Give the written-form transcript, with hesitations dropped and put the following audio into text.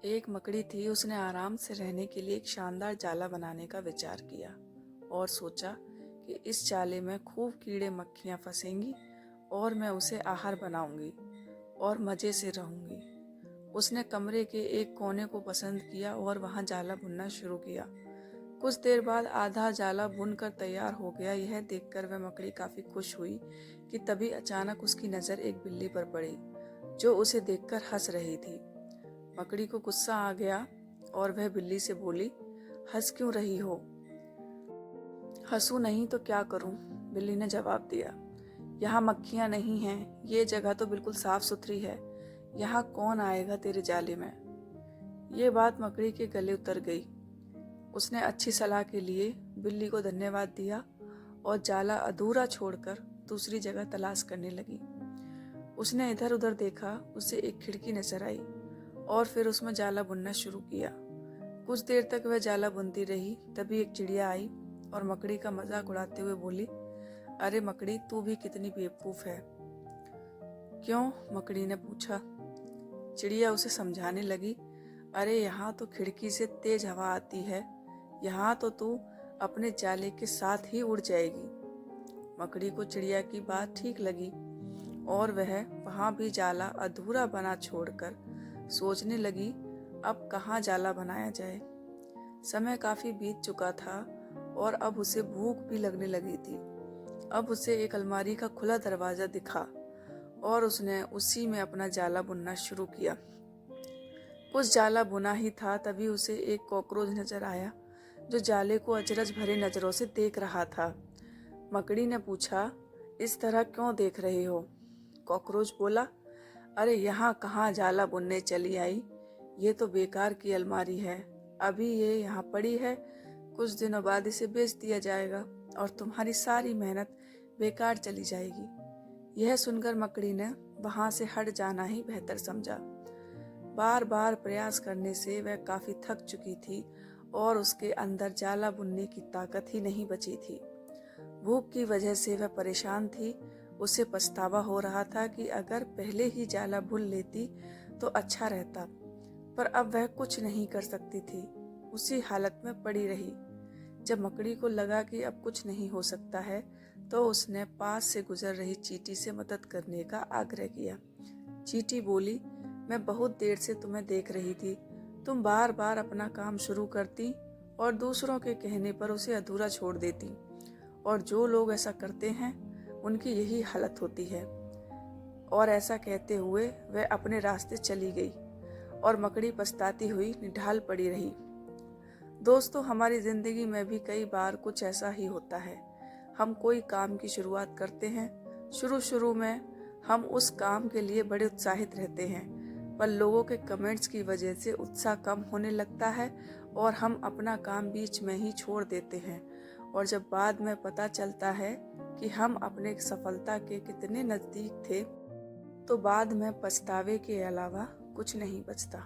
एक मकड़ी थी। उसने आराम से रहने के लिए एक शानदार जाला बनाने का विचार किया और सोचा कि इस जाले में खूब कीड़े मक्खियाँ फंसेंगी और मैं उसे आहार बनाऊंगी और मज़े से रहूंगी। उसने कमरे के एक कोने को पसंद किया और वहां जाला बुनना शुरू किया। कुछ देर बाद आधा जाला बुनकर तैयार हो गया। यह देखकर वह मकड़ी काफ़ी खुश हुई कि तभी अचानक उसकी नज़र एक बिल्ली पर पड़ी जो उसे देखकर हंस रही थी। मकड़ी को गुस्सा आ गया और वह बिल्ली से बोली, हंस क्यों रही हो? हंसू नहीं तो क्या करूं? बिल्ली ने जवाब दिया। यहाँ मक्खियाँ नहीं हैं, ये जगह तो बिल्कुल साफ सुथरी है। यहाँ कौन आएगा तेरे जाले में? ये बात मकड़ी के गले उतर गई। उसने अच्छी सलाह के लिए बिल्ली को धन्यवाद दिया और जाला अधूरा छोड़कर दूसरी जगह तलाश करने लगी। उसने इधर उधर देखा, उसे एक खिड़की नजर आई और फिर उसमें जाला बुनना शुरू किया। कुछ देर तक वह जाला बुनती रही। तभी एक चिड़िया आई और मकड़ी का मजाक उड़ाते हुए बोली, अरे मकड़ी, तू भी कितनी बेवकूफ है। क्यों? मकड़ी ने पूछा। चिड़िया उसे समझाने लगी, अरे यहाँ तो खिड़की से तेज हवा आती है, यहाँ तो तू अपने जाले के साथ ही उड़ जाएगी। मकड़ी को चिड़िया की बात ठीक लगी और वह वहां भी जाला अधूरा बना छोड़कर सोचने लगी, अब कहाँ जाला बनाया जाए। समय काफी बीत चुका था और अब उसे भूख भी लगने लगी थी। अब उसे एक अलमारी का खुला दरवाजा दिखा और उसने उसी में अपना जाला बुनना शुरू किया। कुछ जाला बुना ही था, तभी उसे एक कॉकरोच नजर आया जो जाले को अचरज भरे नजरों से देख रहा था। मकड़ी ने पूछा, इस तरह क्यों देख रहे हो? कॉकरोच बोला, अरे यहाँ कहाँ जाला बुनने चली आई, ये तो बेकार की अलमारी है। अभी ये यहाँ पड़ी है, कुछ दिनों बाद इसे बेच दिया जाएगा और तुम्हारी सारी मेहनत बेकार चली जाएगी। यह सुनकर मकड़ी ने वहां से हट जाना ही बेहतर समझा। बार बार प्रयास करने से वह काफी थक चुकी थी और उसके अंदर जाला बुनने की ताकत ही नहीं बची थी। भूख की वजह से वह परेशान थी। उसे पछतावा हो रहा था कि अगर पहले ही जाला बुन लेती तो अच्छा रहता, पर अब वह कुछ नहीं कर सकती थी। उसी हालत में पड़ी रही। जब मकड़ी को लगा कि अब कुछ नहीं हो सकता है तो उसने पास से गुजर रही चींटी से मदद करने का आग्रह किया। चींटी बोली, मैं बहुत देर से तुम्हें देख रही थी। तुम बार बार अपना काम शुरू करती और दूसरों के कहने पर उसे अधूरा छोड़ देती, और जो लोग ऐसा करते हैं उनकी यही हालत होती है। और ऐसा कहते हुए वह अपने रास्ते चली गई और मकड़ी पछताती हुई निढाल पड़ी रही। दोस्तों, हमारी जिंदगी में भी कई बार कुछ ऐसा ही होता है। हम कोई काम की शुरुआत करते हैं। शुरू में हम उस काम के लिए बड़े उत्साहित रहते हैं, पर लोगों के कमेंट्स की वजह से उत्साह कम होने लगता है और हम अपना काम बीच में ही छोड़ देते हैं। और जब बाद में पता चलता है कि हम अपने सफलता के कितने नजदीक थे, तो बाद में पछतावे के अलावा कुछ नहीं बचता।